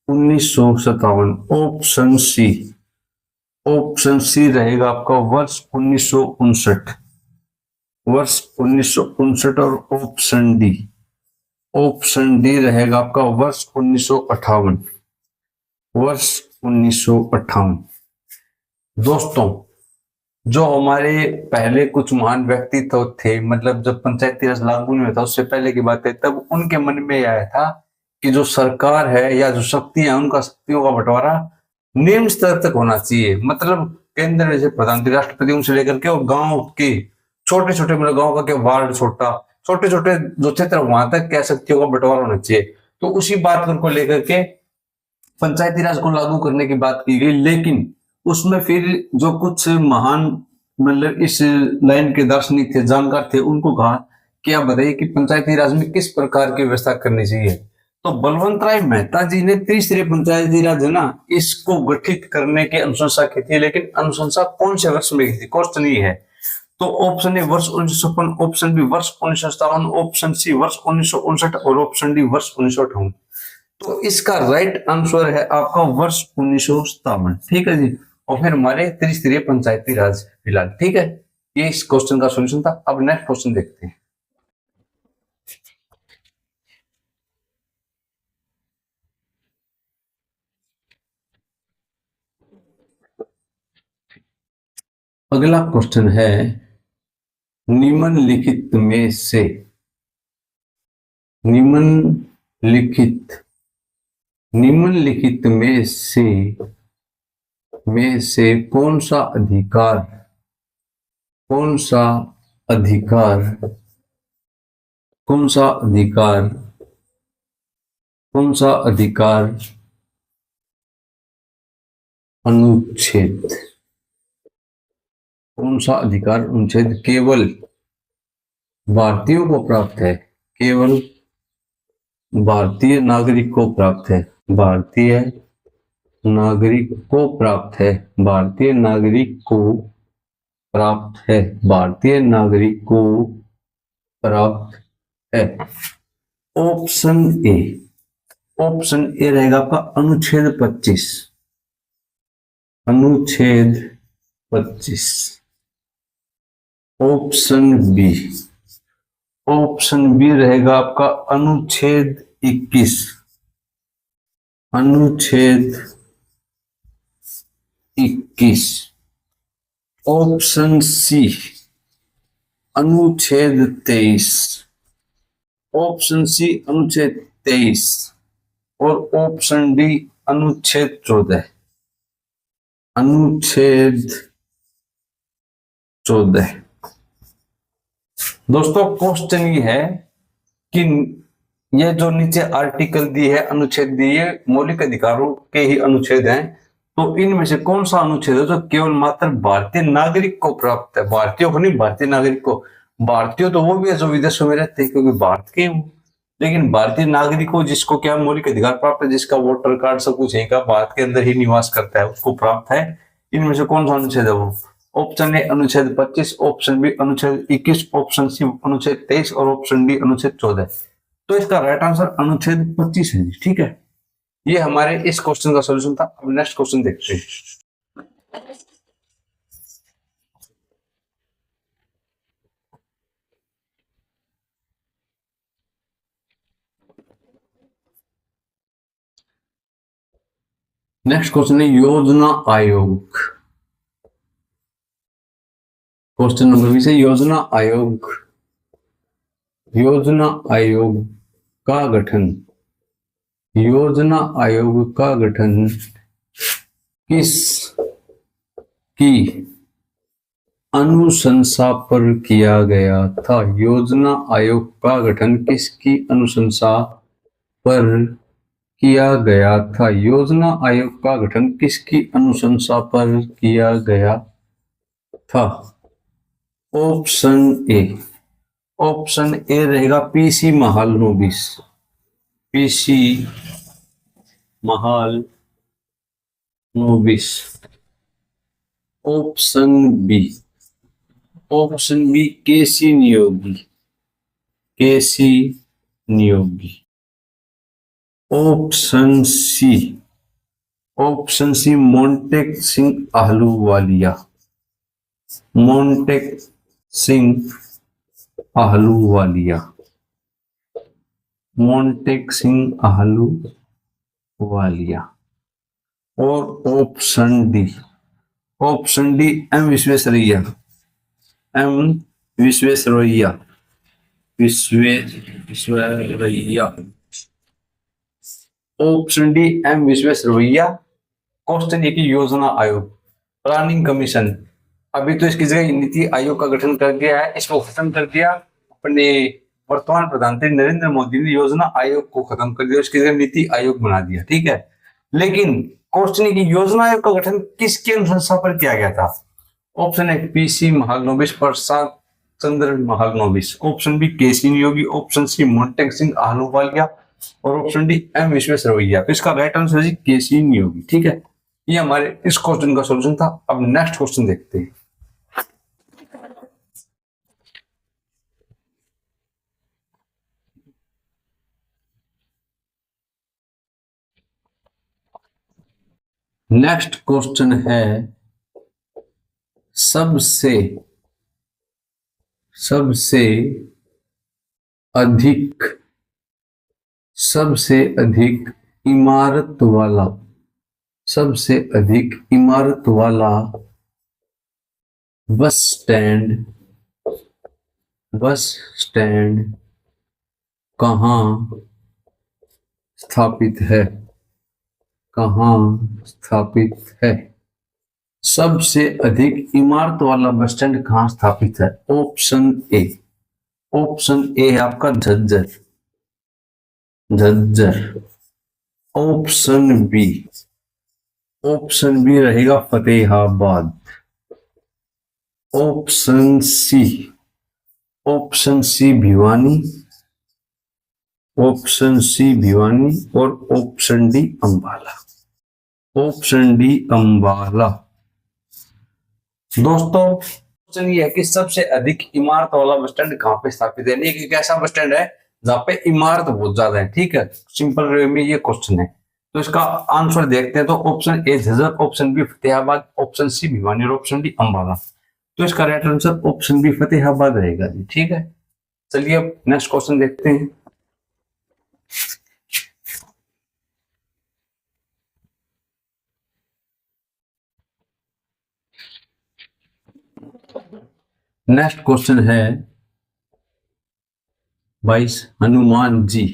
1957। ऑप्शन सी, ऑप्शन सी रहेगा आपका वर्ष 1959, वर्ष 1959। और ऑप्शन डी, ऑप्शन डी रहेगा आपका वर्ष 1958, वर्ष 1958। दोस्तों, जो हमारे पहले कुछ महान व्यक्तित्व थे, मतलब जब पंचायती राज लागू नहीं हुआ था उससे पहले की बात है, तब उनके मन में आया था कि जो सरकार है या जो शक्तियां हैं उनका शक्तियों का बंटवारा निम्न स्तर तक होना चाहिए। मतलब केंद्र में जैसे प्रधानमंत्री, राष्ट्रपति, उनसे लेकर के और गांव के छोटे छोटे, मतलब गांव का क्या वार्ड छोटा, छोटे छोटे जो क्षेत्र वहां तक क्या शक्तियों का बंटवारा होना चाहिए। तो उसी बात को लेकर के पंचायती राज को लागू करने की बात की गई। लेकिन उसमें फिर जो कुछ महान, मतलब इस लाइन के दार्शनिक थे, जानकार थे, उनको कहा कि आप बताइए कि पंचायती राज में किस प्रकार की व्यवस्था करनी चाहिए। तो बलवंत राय मेहता जी ने त्रिस्तरीय पंचायती राज है ना, इसको गठित करने की अनुशंसा की थी। लेकिन अनुशंसा कौन से वर्ष में की थी, क्वेश्चन ये है। तो ऑप्शन ए वर्ष 1956, ऑप्शन बी वर्ष 1957, ऑप्शन सी वर्ष 1959 और ऑप्शन डी वर्ष 1958। तो इसका राइट आंसर है आपका वर्ष 1957। ठीक है जी। और फिर हमारे त्रिस्तरीय पंचायती राज फिलहाल। ठीक है, ये इस क्वेश्चन का सॉल्यूशन था। अब नेक्स्ट क्वेश्चन देखते हैं। अगला क्वेश्चन है, निम्नलिखित में से, निम्नलिखित, निम्नलिखित में से कौन सा अधिकार, कौन सा अधिकार, कौन सा अधिकार, कौन सा अधिकार अनुच्छेद, कौन सा अधिकार अनुच्छेद केवल भारतीयों को प्राप्त है, केवल भारतीय नागरिक को प्राप्त है, भारतीय नागरिक को प्राप्त है, भारतीय नागरिक को प्राप्त है, भारतीय नागरिक को प्राप्त है। ऑप्शन ए, ऑप्शन ए रहेगा आपका अनुच्छेद 25, अनुच्छेद 25। ऑप्शन बी, ऑप्शन बी रहेगा आपका अनुच्छेद 21, अनुच्छेद 21। ऑप्शन सी अनुच्छेद 23, ऑप्शन सी अनुच्छेद 23 और ऑप्शन डी अनुच्छेद 14, अनुच्छेद 14। दोस्तों, क्वेश्चन ये है कि ये जो नीचे आर्टिकल दी है, अनुच्छेद दी है, मौलिक अधिकारों के ही अनुच्छेद हैं। तो इनमें से कौन सा अनुच्छेद है जो केवल मात्र भारतीय नागरिक को प्राप्त है? भारतीयों को नहीं, भारतीय नागरिक को। भारतीय तो वो भी है जो विदेशों में रहते हैं क्योंकि भारत के, लेकिन भारतीय नागरिक को जिसको क्या मौलिक अधिकार प्राप्त है, जिसका वोटर कार्ड सब कुछ है, भारत के अंदर ही निवास करता है, उसको प्राप्त है। इनमें से कौन सा अनुच्छेद है वो? ऑप्शन ए अनुच्छेद 25, ऑप्शन बी अनुच्छेद 21, ऑप्शन सी अनुच्छेद 23 और ऑप्शन डी अनुच्छेद 14। तो इसका राइट आंसर अनुच्छेद 25 है। ठीक है, ये हमारे इस क्वेश्चन का सॉल्यूशन था। अब नेक्स्ट क्वेश्चन देखते हैं। नेक्स्ट क्वेश्चन है, योजना आयोग, क्वेश्चन नंबर 20 है, योजना आयोग का गठन, योजना आयोग का गठन किस की अनुशंसा पर किया गया था? योजना आयोग का गठन किसकी अनुशंसा पर किया गया था? योजना आयोग का गठन किसकी अनुशंसा पर किया गया था? ऑप्शन ए रहेगा PC Mahalanobis, PC Mahalanobis. Option B केसी नियोगी, केसी नियोगी। ऑप्शन सी मोंटेक सिंह आहलूवालिया, मोंटेक सिंह आहलूवालिया, मोंटेक सिंह आहलूवालिया। और option D M Visvesvaraya, M Visvesvaraya, Visvesvaraya. Option D M Visvesvaraya. Question A की योजना आयोग, प्लानिंग कमीशन, अभी तो इसकी जगह नीति आयोग का गठन कर दिया है, इसको खत्म कर दिया। अपने वर्तमान प्रधानमंत्री नरेंद्र मोदी ने योजना आयोग को खत्म कर दिया, इसकी जगह नीति आयोग बना दिया, ठीक है। लेकिन क्वेश्चन की योजना आयोग का गठन किसकी अनुशंसा पर किया गया था? Option a P C Mahalanobis, Prasad Chandra Mahalanobis. Option B KC Neogi, option सी मोंटेक सिंह आहलूवालिया और ऑप्शन डी एम विश्वेश्वरैया। तो इसका राइट आंसर है केसी नियोगी, ठीक है। ये हमारे इस क्वेश्चन का सॉल्यूशन था। अब नेक्स्ट क्वेश्चन देखते हैं। नेक्स्ट क्वेश्चन है सबसे अधिक इमारत वाला बस स्टैंड कहाँ स्थापित है? सबसे अधिक इमारत वाला बस स्टैंड कहाँ स्थापित है? ऑप्शन ए है आपका झज्जर। ऑप्शन बी रहेगा फतेहाबाद। ऑप्शन सी भिवानी, और ऑप्शन डी अंबाला। दोस्तों क्वेश्चन ये है कि सबसे अधिक इमारत वाला बस स्टैंड कहाँ पे स्थापित है? एक ऐसा बस स्टैंड है जहाँ पे इमारत बहुत ज्यादा है, ठीक है। सिंपल वे में ये क्वेश्चन है, तो इसका आंसर देखते हैं। तो option a Jhajjar, option b Fatehabad, option c Bhiwani और ऑप्शन डी अंबाला। तो इसका right answer option b Fatehabad रहेगा जी, ठीक है। चलिए अब नेक्स्ट क्वेश्चन देखते हैं। नेक्स्ट क्वेश्चन है 22, हनुमान जी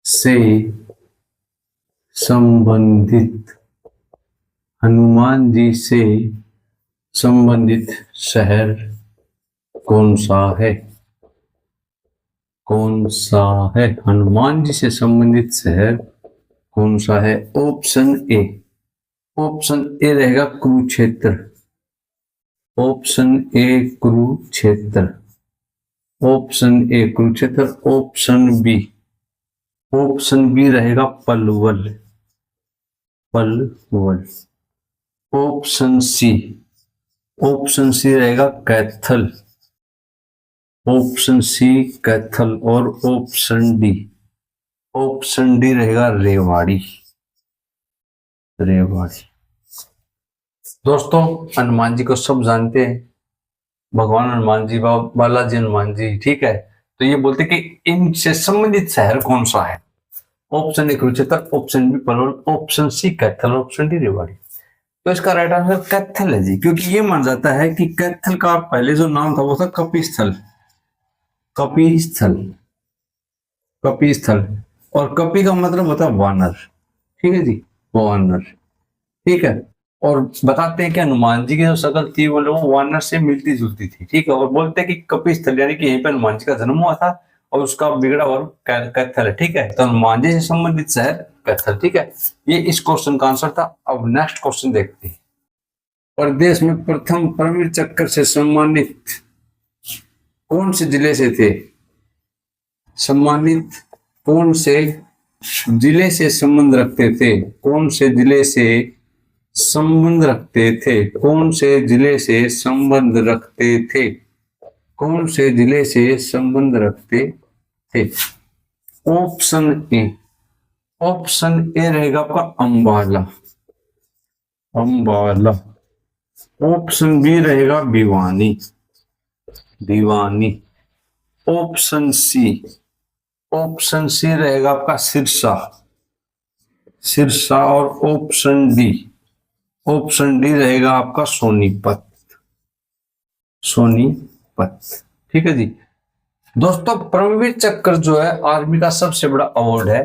से संबंधित शहर कौन सा है? हनुमान जी से संबंधित शहर कौन सा है? ऑप्शन ए रहेगा कुरुक्षेत्र। ऑप्शन बी रहेगा पलवल। ऑप्शन सी रहेगा कैथल। और ऑप्शन डी रहेगा रेवाड़ी। दोस्तों हनुमान जी को सब जानते हैं, भगवान हनुमान जी, बालाजी हनुमान जी, ठीक है। तो ये बोलते कि इनसे संबंधित शहर कौन सा है? Option a Kurukshetra, option b Palwal, option c Kaithal, option d Rewari. तो इसका राइट आंसर कैथल है जी, क्योंकि ये मान जाता है कि कैथल का पहले जो नाम था वो था कपिस्थल। कपिस्थल, कपिस्थल। और कपि का मतलब होता है वानर। ठीक है जी, वानर। ठीक है। और बताते हैं कि हनुमान जी की जो शकल थी वो वानर से मिलती जुलती थी। ठीक है। और बोलते हैं कि कपिस्थल यानी कि यहीं पर हनुमान जी का जन्म हुआ था और उसका बिगड़ा हुआ कैथल है। ठीक है। तो हनुमान जी से संबंधित शहर कैथल। ठीक है। ये इस क्वेश्चन का आंसर था। अब नेक्स्ट क्वेश्चन देखते हैं। प्रदेश में प्रथम परमवीर चक्र से सम्मानित कौन से जिले से थे? सम्मानित कौन से जिले से संबंध रखते थे? कौन से जिले से संबंध रखते थे? कौन से जिले से संबंध रखते थे? कौन से जिले से संबंध रखते थे? ऑप्शन ए, ऑप्शन ए रहेगा आपका अंबाला, अंबाला। ऑप्शन बी रहेगा भिवानी, भिवानी। ऑप्शन सी, ऑप्शन सी रहेगा आपका सिरसा, सिरसा। और ऑप्शन डी, ऑप्शन डी रहेगा आपका सोनीपत, सोनीपत। ठीक है जी। दोस्तों परमवीर चक्र जो है आर्मी का सबसे बड़ा अवार्ड है,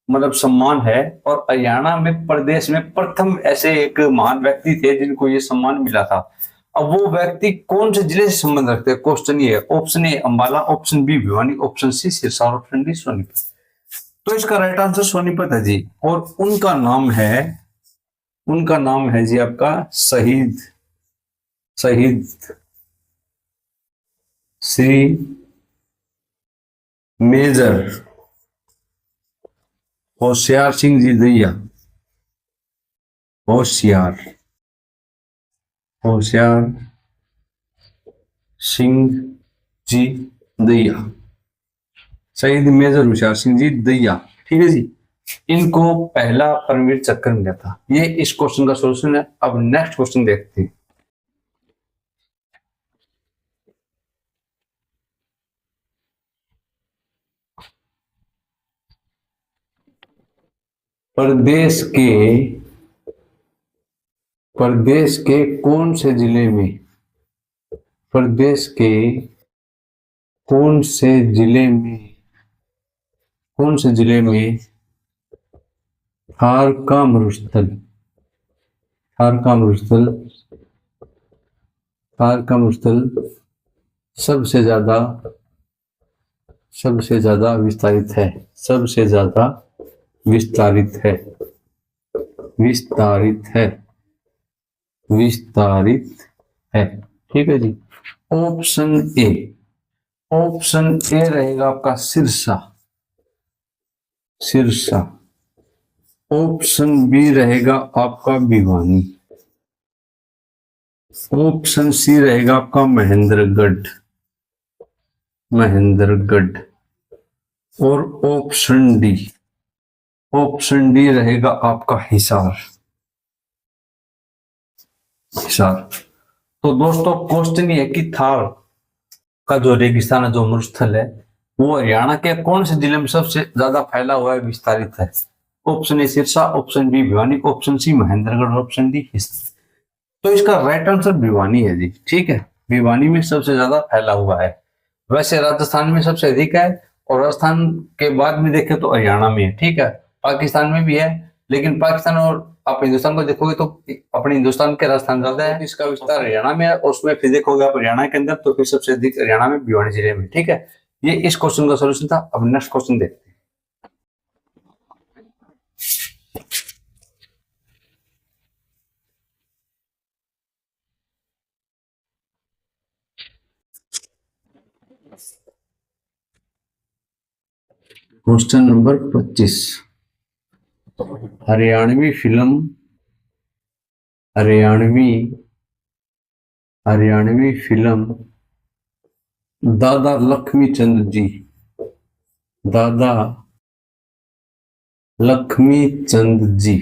मतलब सम्मान है। और हरियाणा में प्रदेश में प्रथम ऐसे एक महान व्यक्ति थे जिनको ये सम्मान मिला था। अब वो व्यक्ति कौन से जिले से संबंध रखते हैं? क्वेश्चन ये है। Option a Ambala, option b Bhiwani, option c Sirsa और ऑप्शन डी सोनीपत। तो इसका राइट आंसर सोनीपत है जी। और उनका नाम है, उनका नाम है जी आपका शहीद, शहीद श्री मेजर होशियार सिंह जी दैया, होशियार, होशियार सिंह जी दैया, शहीद मेजर होशियार सिंह जी दैया। ठीक है जी। इनको पहला परमवीर चक्र मिला था। ये इस क्वेश्चन का सॉल्यूशन है। अब नेक्स्ट क्वेश्चन देखते हैं। प्रदेश के, प्रदेश के कौन से जिले में, प्रदेश के कौन से जिले में, कौन से जिले में थार का मरुस्थल, थार का मरुस्थल, थार का मरुस्थल सबसे ज्यादा, सबसे ज्यादा विस्तारित है, सबसे ज्यादा विस्तारित है, विस्तारित है, विस्तारित है। ठीक है जी। ऑप्शन ए, ऑप्शन ए रहेगा आपका सिरसा, सिरसा। ऑप्शन बी रहेगा आपका भिवानी, ऑप्शन सी रहेगा आपका महेंद्रगढ़, महेंद्रगढ़। और ऑप्शन डी, ऑप्शन डी रहेगा आपका हिसार, हिसार। तो दोस्तों क्वेश्चन ये है कि थार का जो रेगिस्तान है, जो मरुस्थल है, वो हरियाणा के कौन से जिले में सबसे ज्यादा फैला हुआ है, विस्तारित है? Option a Sirsa, option b Bhiwani, option c Mahendragarh, option d Hisar. तो इसका राइट आंसर भिवानी है जी। ठीक है। भिवानी में सबसे ज्यादा फैला हुआ है। वैसे राजस्थान में सबसे अधिक है और राजस्थान के बाद में देखें तो हरियाणा में है। ठीक है। पाकिस्तान में भी है, लेकिन पाकिस्तान और आप हिंदुस्तान को देखोगे तो अपने हिंदुस्तान के राजस्थान ज्यादा है, इसका विस्तार हरियाणा में है। और उसमें फिर देखोगे आप हरियाणा के अंदर तो फिर सबसे अधिक हरियाणा में भिवानी जिले में। ठीक है। ये इस क्वेश्चन का सोल्यूशन था। अब नेक्स्ट क्वेश्चन देखते हैं। Question number 25। Haryanvi film, Haryanvi, Haryanvi film दादा लक्ष्मीचंद जी, दादा लक्ष्मीचंद जी,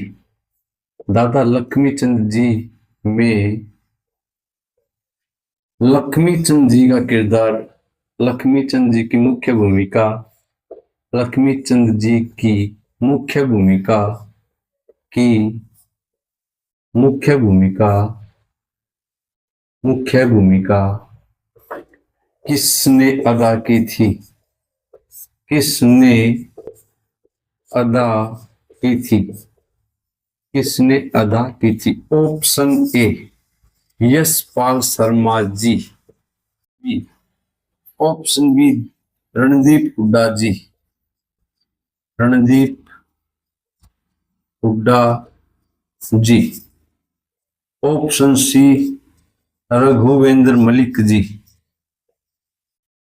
दादा लक्ष्मीचंद जी में लक्ष्मीचंद जी का किरदार, लक्ष्मीचंद जी की मुख्य भूमिका, लक्ष्मीचंद जी की मुख्य भूमिका की मुख्य भूमिका किसने अदा की थी? किसने अदा की थी? किसने अदा की थी? ऑप्शन ए Yashpal Sharma ji. Option B Randeep Hooda ji. Randeep Hooda ji. Option सी रघुवेंद्र मलिक जी।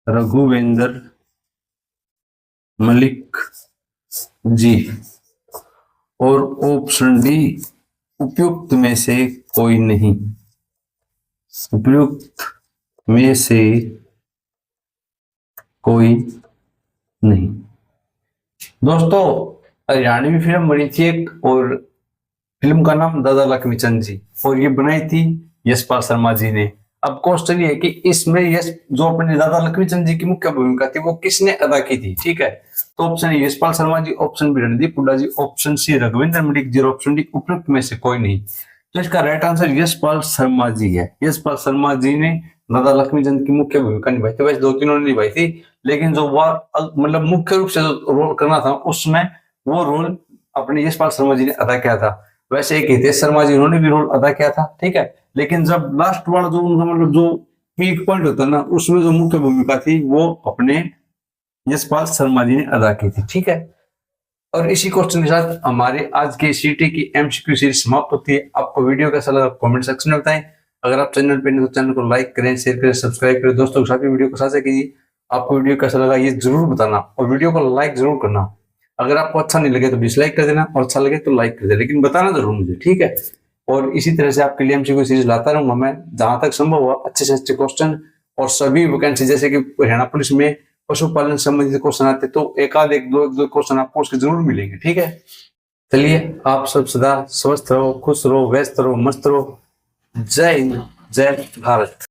रघुवेंद्र मलिक जी। और ऑप्शन डी उपयुक्त में से कोई नहीं। उपयुक्त में से कोई नहीं। दोस्तों, हरियाणवी फिल्म बनी थी एक, और फिल्म का नाम दादा लक्ष्मीचंद जी, और ये बनाई थी यशपाल शर्मा जी ने। अब क्वेश्चन ये है कि इसमें यश जो अपने दादा लक्ष्मीचंद जी की मुख्य भूमिका थी वो किसने अदा की थी? ठीक है, तो ऑप्शन ए Yashpal Sharma ji, option B Randeep Hooda ji, option सी रघुवेंद्र मलिक जी, ऑप्शन डी उपयुक्त में से कोई नहीं। तो इसका राइट आंसर यशपाल शर्मा जी है। यशपाल शर्मा जी ने दादा लक्ष्मीचंद की मुख्य भूमिका निभाई थी। वैसे दो तीनों ने निभाई थी, लेकिन जो मतलब मुख्य रूप से जो रोल करना था उसमें वो रोल अपने यशपाल शर्मा जी ने अदा किया था। वैसे एक हितेश शर्मा जी, उन्होंने भी रोल अदा किया था। ठीक है, लेकिन जब लास्ट वाला जो उनका मतलब जो पीक पॉइंट होता है ना, उसमें जो मुख्य भूमिका थी वो अपने यशपाल शर्मा जी ने अदा की थी। ठीक है, और इसी क्वेश्चन के साथ हमारे आज के सीटी की एमसीक्यू सीरीज समाप्त होती है। आपको वीडियो कैसा लगा कमेंट सेक्शन में बताएं। अगर आप चैनल पे नहीं तो चैनल को लाइक करें, शेयर करें, सब्सक्राइब करें, दोस्तों के साथ भी वीडियो को साझा कीजिए। आपको वीडियो कैसा लगा ये जरूर बताना, और वीडियो को लाइक जरूर करना। अगर आपको अच्छा नहीं लगे तो डिसलाइक कर देना, और अच्छा लगे तो लाइक कर देना, लेकिन बताना जरूर मुझे। ठीक है, और इसी तरह से आपके लिए एमसीक्यू सीरीज लाता रहूंगा मैं, जहां तक संभव हुआ अच्छे से अच्छे क्वेश्चन, और सभी वैकेंसी जैसे कि हरियाणा पुलिस में पशुपालन संबंधित क्वेश्चन आते तो एक दो क्वेश्चन आपको उसके जरूर मिलेंगे। ठीक है, चलिए आप सब सदा स्वस्थ रहो, खुश रहो, व्यस्त रहो, मस्त रहो। जय हिंद, जय भारत।